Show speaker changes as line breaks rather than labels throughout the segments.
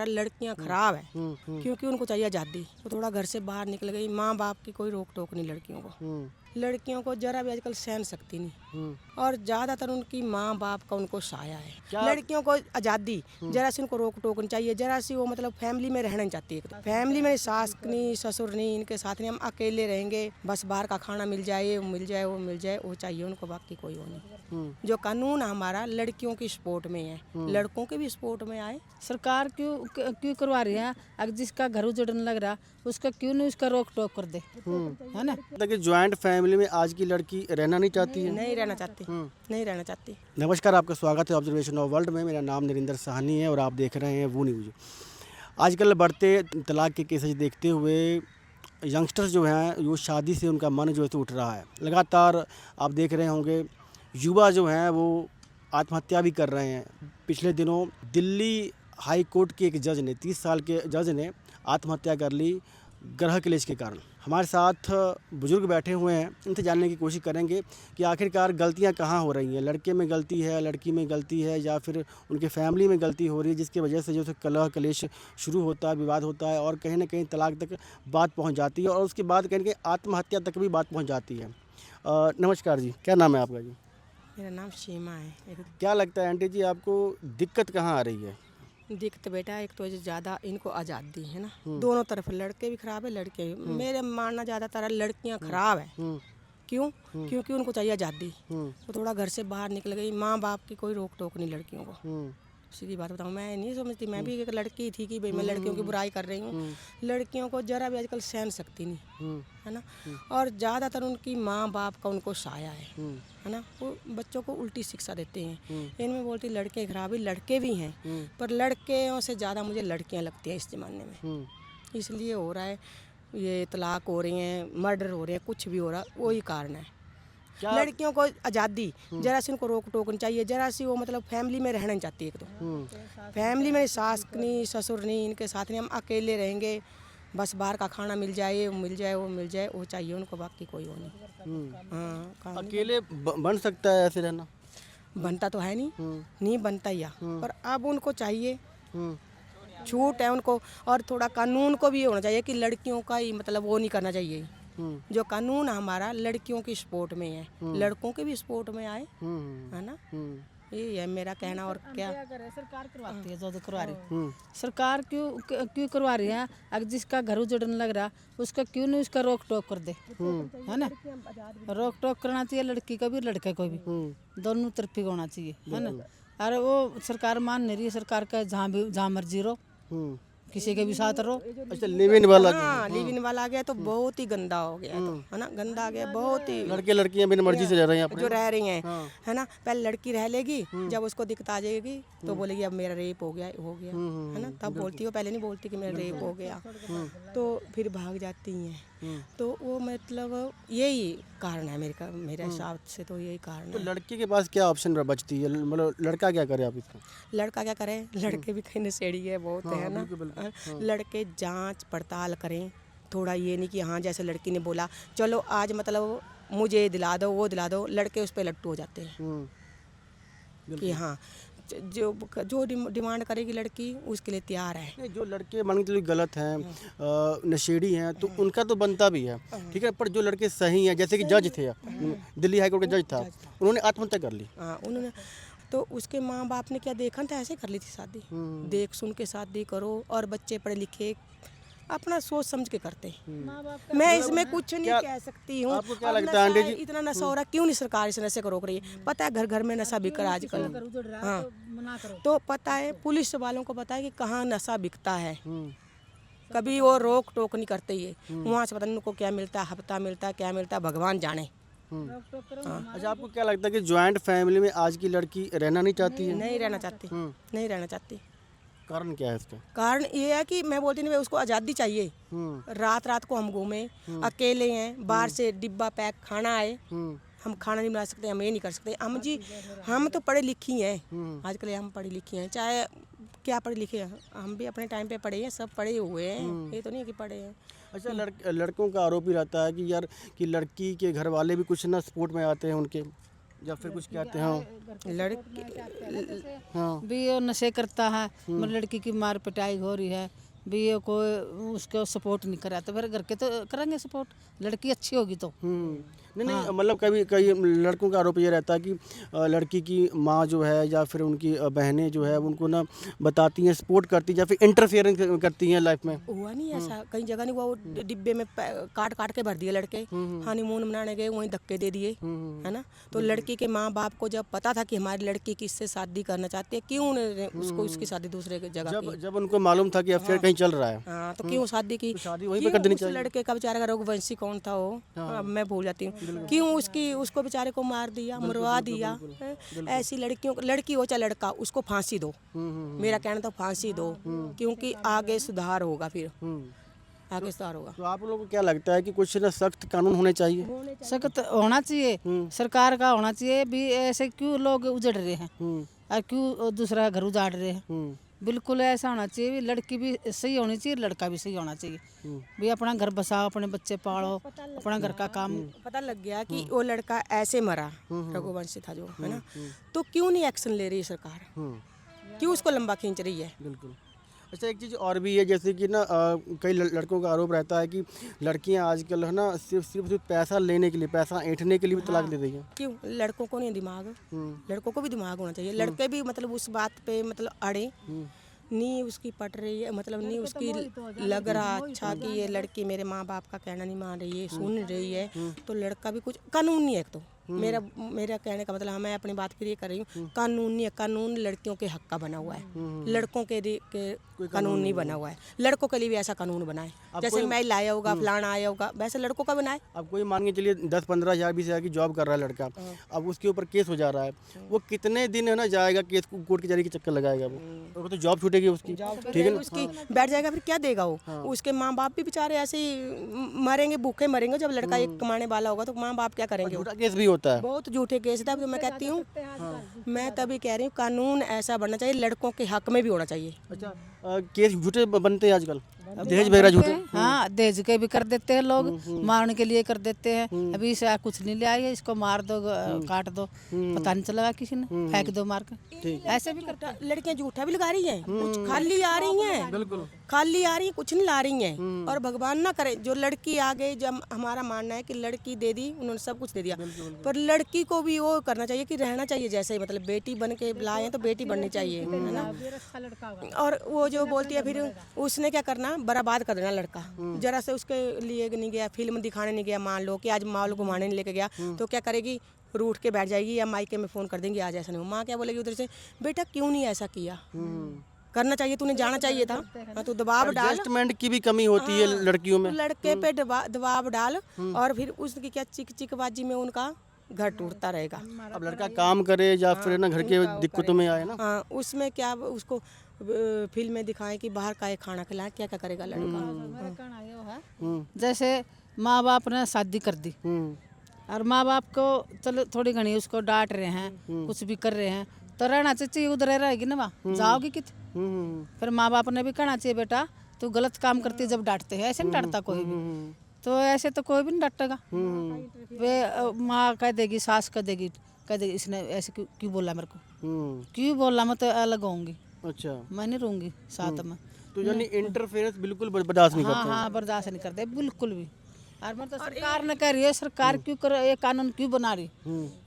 लड़कियां खराब है क्योंकि उनको चाहिए आज़ादी। तो थोड़ा घर से बाहर निकल गई, माँ बाप की कोई रोक टोक नहीं लड़कियों को। लड़कियों को जरा भी आजकल सहन सकती नहीं और ज़्यादातर उनकी माँ बाप का उनको साया है। लड़कियों को आज़ादी, जरा सी उनको रोक टोक नहीं चाहिए, जरा सी वो मतलब फैमिली में रहना नहीं चाहती है। फैमिली में सास नहीं, ससुर नहीं, इनके साथ नहीं, हम अकेले रहेंगे, बस बाहर का खाना मिल जाए, वो चाहिए उनको, बाकी कोई वो नहीं। जो कानून हमारा लड़कियों की सपोर्ट में है, लड़कों के भी सपोर्ट में आए।
सरकार क्यों करवा रही है? अगर जिसका घर उजड़ने लग रहा उसका क्यों नहीं उसका रोक टोक कर दे, है ना?
कि ज्वाइंट फैमिली में आज की लड़की रहना नहीं चाहती है,
नहीं रहना चाहती, नहीं रहना चाहती।
नमस्कार, आपका स्वागत है ऑब्जर्वेशन ऑफ वर्ल्ड में। मेरा नाम नरेंद्र साहनी है और आप देख रहे हैं वो न्यूज़। आजकल बढ़ते तलाक के केसेस देखते हुए यंगस्टर्स जो हैं वो शादी से उनका मन जो है तो उठ रहा है। लगातार आप देख रहे होंगे युवा जो हैं वो आत्महत्या भी कर रहे हैं। पिछले दिनों दिल्ली हाई कोर्ट के एक जज ने, 30 साल के जज ने आत्महत्या कर ली गृह क्लेश के कारण। हमारे साथ बुजुर्ग बैठे हुए हैं, इनसे जानने की कोशिश करेंगे कि आखिरकार गलतियां कहाँ हो रही हैं। लड़के में गलती है, लड़की में गलती है, या फिर उनके फैमिली में गलती हो रही है जिसकी वजह से जो है कलह कलेश शुरू होता है, विवाद होता है और कहीं ना कहीं तलाक तक बात पहुंच जाती है और उसके बाद कहीं ना कहीं आत्महत्या तक भी बात पहुँच जाती है। नमस्कार जी, क्या नाम है आपका जी?
मेरा नाम सीमा है।
क्या लगता है आंटी जी आपको दिक्कत कहाँ आ रही है?
दिक्कत बेटा एक तो ज़्यादा इनको आज़ादी है ना, दोनों तरफ लड़के भी खराब है, लड़के भी। मेरे मानना ज़्यादातर लड़कियां खराब है। क्यों? क्योंकि उनको चाहिए आज़ादी। तो थोड़ा घर से बाहर निकल गई, माँ बाप की कोई रोक टोक नहीं लड़कियों को। सीधी बात बताऊँ, मैं नहीं समझती, मैं भी एक लड़की थी कि भाई मैं लड़कियों की बुराई कर रही हूँ। लड़कियों को जरा भी आजकल सहन सकती नहीं, है ना। और ज़्यादातर उनकी माँ बाप का उनको साया है ना। वो बच्चों को उल्टी शिक्षा देते हैं। इनमें बोलती लड़के खराब है, लड़के भी हैं, पर लड़कियों से ज़्यादा मुझे लड़कियाँ लगती हैं इस ज़माने में। इसलिए हो रहा है, ये तलाक हो रही हैं, मर्डर हो रहे हैं, कुछ भी हो रहा है, वही कारण है। लड़कियों को आज़ादी, जरा सी उनको रोक टोक नहीं चाहिए, जरा सी वो मतलब फैमिली में रहना नहीं चाहती। एक तो फैमिली में सास नहीं, ससुर नहीं, इनके साथ नहीं, हम अकेले रहेंगे, बस बाहर का खाना मिल जाए, वो चाहिए उनको, बाकी कोई वो नहीं। हाँ,
अकेले बन सकता है ऐसे रहना?
बनता तो है नहीं बनता ही, पर अब उनको चाहिए, छूट है उनको। और थोड़ा कानून को भी होना चाहिए कि लड़कियों का ही मतलब वो नहीं करना चाहिए। जो कानून हमारा लड़कियों की सपोर्ट में है, लड़कों के भी सपोर्ट में आए, है ना। ये है मेरा कहना। और क्या
सरकार करवाती है, जो करवा रही सरकार क्यों करवा रही है? अगर जिसका घर उजड़ने लग रहा उसका क्यों नहीं उसका रोक टोक कर दे, है ना। रोक टोक करना चाहिए, लड़की को भी लड़के को भी, दोनों तरफी होना चाहिए, है ना। अरे वो सरकार मान नहीं रही है, सरकार का जहाँ मर्जी रहो, किसी के भी साथ रहो।
अच्छा, लिव इन वाला?
हाँ, लिव इन वाला आ गया तो बहुत ही गंदा हो गया, तो है ना, गंदा आ गया बहुत ही।
लड़के लड़कियां बिना मर्जी से रह रही हैं
जो रह रही हैं, है ना। पहले लड़की रह लेगी, जब उसको दिक्कत आ जाएगी तो बोलेगी अब मेरा रेप हो गया, है ना, तब बोलती हो, पहले नहीं बोलती कि मेरा रेप हो गया, तो फिर भाग जाती हैं। तो वो मतलब यही कारण है मेरे हिसाब से, तो यही कारण
तो
है।
लड़के के पास क्या ऑप्शन बचती है? मतलब लड़का क्या करे आप इसको?
लड़का क्या करे? लड़के भी कहीं नशेड़ी है बहुत, है ना। लड़के जांच पड़ताल करें थोड़ा, ये नहीं कि हाँ जैसे लड़की ने बोला चलो आज मतलब मुझे दिला दो, वो दिला दो, लड़के उस पर लट्टू हो जाते हैं कि हाँ जो डिमांड करेगी लड़की उसके लिए तैयार है।
नहीं, जो लड़के मान के चलिए गलत हैं, नशेड़ी हैं, तो उनका तो बनता भी है, ठीक है, पर जो लड़के सही हैं, जैसे कि जज थे, दिल्ली हाई कोर्ट के जज था, उन्होंने आत्महत्या कर ली।
हाँ, उन्होंने तो उसके माँ बाप ने क्या देखा था, ऐसे कर ली थी शादी। देख सुन के शादी करो, और बच्चे पढ़े लिखे अपना सोच समझ के करते हैं। मैं इसमें कुछ नहीं कह सकती हूँ।
आपको क्या लगता है आंटी जी?
इतना नशा हो रहा, क्यों नहीं सरकार इस नशे को रोक रही है? पता है घर घर में नशा बिक रहा है आजकल। हाँ, तो पता है, पुलिस वालों को पता है कि कहाँ नशा बिकता है, कभी वो रोक टोक नहीं करते। ये वहाँ से पता नहीं उनको क्या मिलता है, हफ्ता मिलता है, क्या मिलता है, भगवान जाने।
अच्छा, आपको क्या लगता है कि ज्वाइंट फैमिली में आज की लड़की रहना नहीं चाहती है?
नहीं रहना चाहती, नहीं रहना चाहती।
कारण क्या है इसका?
कारण ये है कि मैं बोलती नहीं, उसको आज़ादी चाहिए। रात रात को हम घूमे, अकेले हैं, बाहर से डिब्बा पैक खाना आए, हम खाना नहीं बना सकते, हम ये नहीं कर सकते। हम तो पढ़े लिखी हैं, आजकल हम पढ़ी लिखी हैं, चाहे क्या पढ़े लिखे हैं, हम भी अपने टाइम पे पढ़े हैं, सब पढ़े हुए हैं, ये तो नहीं कि पढ़े हैं।
अच्छा, लड़कों का आरोप ही रहता है कि यार कि लड़की के घर वाले भी कुछ ना सपोर्ट में आते हैं उनके, या फिर कुछ कहते हैं
लड़के
हाँ
भी ये नशे करता है, मेरी लड़की की मार पिटाई हो रही है, भी ये कोई उसको सपोर्ट नहीं करा, तो फिर घर के तो करेंगे सपोर्ट, लड़की अच्छी होगी तो।
नहीं नहीं मतलब कभी कई लड़कों का आरोप ये रहता है कि लड़की की माँ जो है या फिर उनकी बहनें जो है उनको ना बताती हैं, सपोर्ट करती हैं या फिर इंटरफेरेंस करती हैं लाइफ में।
हुआ नहीं ऐसा, कई जगह नहीं हुआ, वो डिब्बे में काट काट के भर दिए लड़के, हनीमून मनाने गए वहीं धक्के दे दिए, है ना। तो लड़की के माँ बाप को जब पता था कि हमारी लड़की किससे शादी करना चाहती है, क्यों उन्होंने उसको उसकी शादी दूसरे की जगह की?
जब उनको मालूम था कि अफेयर कहीं चल रहा है,
हाँ, तो क्यों शादी की?
शादी वहीं पे
क्यों
कर देनी
उस
चाहिए।
लड़के का बेचारे का रघुवंशी कौन था वो, मैं भूल जाती हूँ, क्यों उसको बेचारे को मार दिया, मरवा दिया? ऐसी लड़की हो चाहे लड़का, उसको फांसी दो। मेरा कहना था फांसी दो, क्योंकि आगे सुधार होगा, फिर आगे सुधार होगा।
तो आप लोगों को क्या लगता है कि कुछ ना सख्त कानून होने चाहिए?
सख्त होना चाहिए, सरकार का होना चाहिए भी, ऐसे क्यों लोग उजड़ रहे हैं और क्यों दूसरा घर उजाड़ रहे हैं? बिल्कुल ऐसा होना चाहिए भी, लड़की भी सही होनी चाहिए, लड़का भी सही होना चाहिए भी, अपना घर बसाओ, अपने बच्चे पालो, अपना घर का काम।
पता लग गया कि वो लड़का ऐसे मरा, रघुवंशी था जो, है ना, तो क्यों नहीं एक्शन ले रही है सरकार? क्यों उसको लंबा खींच रही है?
बिल्कुल। अच्छा, एक चीज़ और भी है, जैसे कि ना कई लड़कों का आरोप रहता है कि लड़कियां आजकल है ना सिर्फ पैसा लेने के लिए, पैसा ऐंठने के लिए भी तलाक दे रही हैं।
क्यों? लड़कों को नहीं दिमाग? लड़कों को भी दिमाग होना चाहिए, लड़के भी मतलब उस बात पे मतलब अड़े नहीं, उसकी पट रही है, मतलब नहीं उसकी लग रहा अच्छा कि ये लड़की मेरे माँ बाप का कहना नहीं मान रही है, सुन रही है, तो लड़का भी कुछ कानून नहीं है। एक तो मेरा कहने का मतलब, मैं अपनी बात फिर ये कर रही हूँ, कानून नहीं है, कानून लड़कियों के हक का बना हुआ है, लड़कों के कानून नहीं बना हुआ है। लड़कों के लिए भी ऐसा कानून बनाए, जैसे मेल आया होगा, फलाना आया होगा, वैसे लड़कों का बनाए।
अब कोई मान के चलिए 10-15 हज़ार 20 हज़ार की जॉब कर रहा है लड़का, अब उसके ऊपर केस हो जा रहा है, वो कितने दिन है ना जाएगा केस, कोर्ट के जरिए के चक्कर लगाएगा, वो तो जॉब छूटेगी उसकी, ठीक है ना,
उसकी बैठ जाएगा, फिर क्या देगा वो? उसके माँ बाप भी बेचारे ऐसे ही मरेंगे, भूखे मरेंगे। जब लड़का एक कमाने वाला होगा तो माँ बाप क्या करेंगे?
झूठा केस भी होता है,
बहुत झूठे केस था। तो मैं कहती हूँ, मैं तभी कह रही हूँ कानून ऐसा बनना चाहिए, लड़कों के हक में भी होना चाहिए।
अच्छा, केस झूठे बनते हैं आजकल, दहेज वगैरह झूठे।
हाँ, दहेज के भी कर देते हैं लोग, मारने के लिए कर देते हैं। अभी इसे कुछ नहीं ले आई है, इसको मार दो, काट दो, पता नहीं चलेगा किसी ने, फेंक दो मार के, ऐसे भी करता।
लड़कियां झूठा भी लगा रही हैं, कुछ खाली आ रही हैं, बिल्कुल खाली आ रही हैं, कुछ नहीं ला रही हैं। और भगवान ना करे जो लड़की आ गई, जब हमारा मानना है कि लड़की दे दी, उन्होंने सब कुछ दे दिया, पर लड़की को भी वो करना चाहिए कि रहना चाहिए जैसे, मतलब बेटी बन के लाए तो बेटी बननी चाहिए, है ना। और वो जो बोलती है फिर उसने क्या करना, बर्बाद कर देना लड़का। जरा से उसके लिए नहीं गया, फिल्म दिखाने नहीं गया, मान लो कि आज मॉल घुमाने नहीं लेके गया, तो क्या करेगी, रूठ के बैठ जाएगी या मायके में फ़ोन कर देंगी आज ऐसा नहीं हो। माँ क्या बोलेगी उधर से, बेटा क्यों नहीं ऐसा किया, करना चाहिए, तूने जाना चाहिए था, तू दबाव डाल।
एडजस्टमेंट की भी कमी होती है लड़कियों में,
लड़के पे दबाव डाल, और फिर उसकी क्या चिकबाजी में उनका घर टूटता रहेगा।
अब लड़का काम करे या फिर ना घर के दिक्कतों में आए ना,
हाँ, उसमें क्या उसको फिल्म में दिखाएं कि बाहर का एक खाना खिलाए, क्या क्या करेगा लड़का।
जैसे माँ बाप ने शादी कर दी और माँ बाप को चलो थोड़ी घनी उसको डांट रहे हैं, कुछ भी कर रहे हैं, तो रहना चाहिए, उधर रहेगी ना, वहाँ जाओगी कित। फिर माँ बाप ने भी कहना चाहिए, बेटा तू गलत काम करती है, जब डांटते हैं, ऐसे नहीं डांटता कोई भी, तो ऐसे तो कोई भी नहीं डांटेगा। वे माँ कह देगी, सास कह देगी, इसने ऐसे क्यों बोला मेरे को, क्यों बोला, मैं तो अलग होंगी,
अच्छा
मैं नहीं रहूंगी साथ में।
तो यानी इंटरफेरेंस बिल्कुल बर्दाश्त नहीं करते।
हाँ, बर्दाश्त नहीं करते बिल्कुल भी। और मैं तो सरकार ने कह रही है, सरकार क्यों कर, ये कानून क्यों बना रही,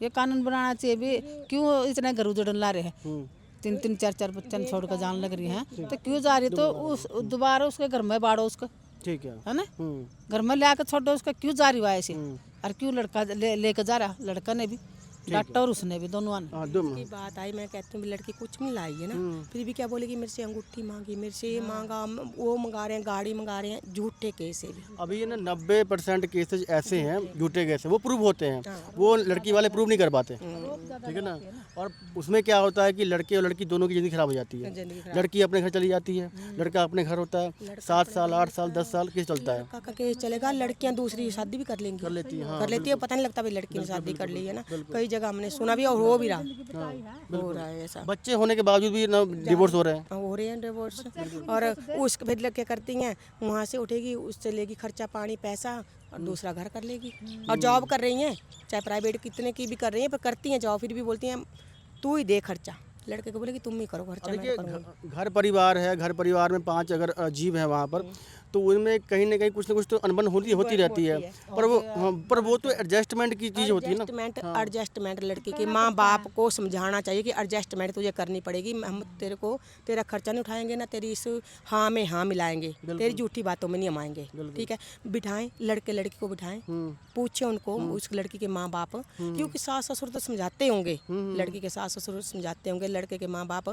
ये कानून बनाना चाहिए भी, क्यों इतने घर उजड़न ला रहे हैं, 3-3, 4-4 बच्चन छोड़ कर जान लग रही हैं, तो क्यों जा रही, तो उस दोबारा उसके घर में बाड़ो उसका,
ठीक है
ना, घर में ले आकर छोड़ो उसका, क्यों जा रही है ऐसे, और क्यों लड़का लेकर जा रहा, लड़का ने भी डांटा और उसने भी, दोनों
की बात आई। मैं कहती हूँ लड़की कुछ नहीं लाई है ना, फिर भी क्या बोलेगी, मेरे से अंगूठी मांगी, मेरे से ये मांगा, वो मंगा रहे हैं, गाड़ी मंगा रहे हैं, झूठे केस है भी।
अभी ये ना 90% केसेज ऐसे हैं झूठे केस, वो प्रूव होते हैं, वो लड़की वाले प्रूव नहीं कर पाते, ठीक है ना। और उसमें क्या होता है कि लड़के और लड़की दोनों की ज़िंदगी खराब हो जाती है। लड़की अपने घर चली जाती है, लड़का अपने घर होता है, 7 साल 8 साल 10 साल केस चलता है,
का केस चलेगा। लड़कियां दूसरी शादी भी कर लेंगी, कर लेती है, पता नहीं लगता भाई लड़की ने शादी कर ली है ना। कई जगह हमने सुना भी और हो भी रहा, हो रहा है ऐसा।
बच्चे होने के बावजूद भी ना डिवोर्स हो रहे हैं।
हो रहे हैं डिवोर्स। और उसके फिर लग क्या करती हैं, वहाँ से उठेगी, उससे लेगी खर्चा पानी पैसा और दूसरा घर कर लेगी। और जॉब कर रही हैं, चाहे प्राइवेट कितने की भी कर रही हैं, पर करती हैं जॉब, फिर भी बोलती हैं तू ही दे खर्चा। लड़के को बोलेगी तुम ही करो खर्चा, मैं
देखिए
करूँगी।
घर परिवार है, घर परिवार में 5 अगर जीव हैं वहाँ पर, तो उनमें कहीं ना कहीं कुछ ना कुछ तो अनबन होती रहती है। पर वो तो एडजस्टमेंट की चीज़ होती है ना।
एडजस्टमेंट लड़की के माँ बाप को समझाना चाहिए कि एडजस्टमेंट तुझे करनी पड़ेगी। हम तेरे को तेरा खर्चा नहीं उठाएंगे ना, तेरी इस हाँ में हाँ मिलाएंगे, तेरी झूठी बातों में नहीं हम आएंगे। ठीक है, बिठाएं लड़के लड़की को बिठाएं, पूछे उनको उस लड़की के माँ बाप, क्योंकि सास ससुर तो समझाते होंगे, लड़की के सास ससुर समझाते होंगे, लड़के के माँ बाप।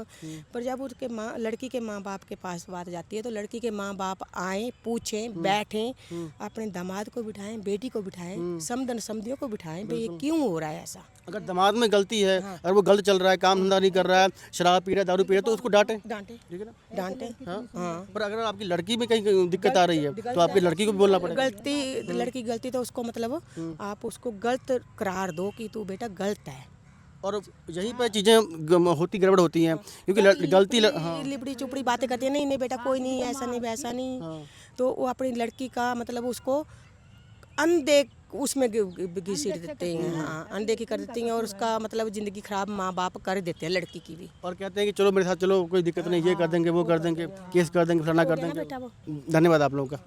पर जब उसके लड़की के माँ बाप के पास बात जाती है तो लड़की के माँ बाप आए, पूछें, बैठें, अपने दामाद को बिठाएं, बेटी को बिठाएं, समधन समधियों को बिठाएं, भाई ये क्यों हो रहा है ऐसा।
अगर दामाद में गलती है और वो गलत चल रहा है, काम धंधा नहीं कर रहा है, शराब पी रहा है, दारू पी रहा है, तो उसको डांटें, ठीक है ना,
डांटे। हाँ,
पर अगर आपकी लड़की में कहीं दिक्कत आ रही है तो आपकी लड़की को भी बोलना पड़ेगा।
गलती लड़की गलती तो उसको मतलब आप उसको गलत करार दो कि तू बेटा गलत है।
और यहीं पर चीज़ें होती गड़बड़ होती हैं, क्योंकि गलती
लिबड़ी चुपड़ी बातें करती है, नहीं नहीं बेटा कोई नहीं, ऐसा नहीं वैसा नहीं। तो वो अपनी लड़की का मतलब उसको अंधे उसमें घसीट देते हैं। हाँ, अनदेखी कर देती हैं और उसका मतलब ज़िंदगी खराब माँ बाप कर देते हैं लड़की की भी।
और कहते हैं कि चलो मेरे साथ चलो, कोई दिक्कत नहीं, ये कर देंगे, वो कर देंगे, केस कर देंगे, फलाना कर देंगे। धन्यवाद आप लोगों का।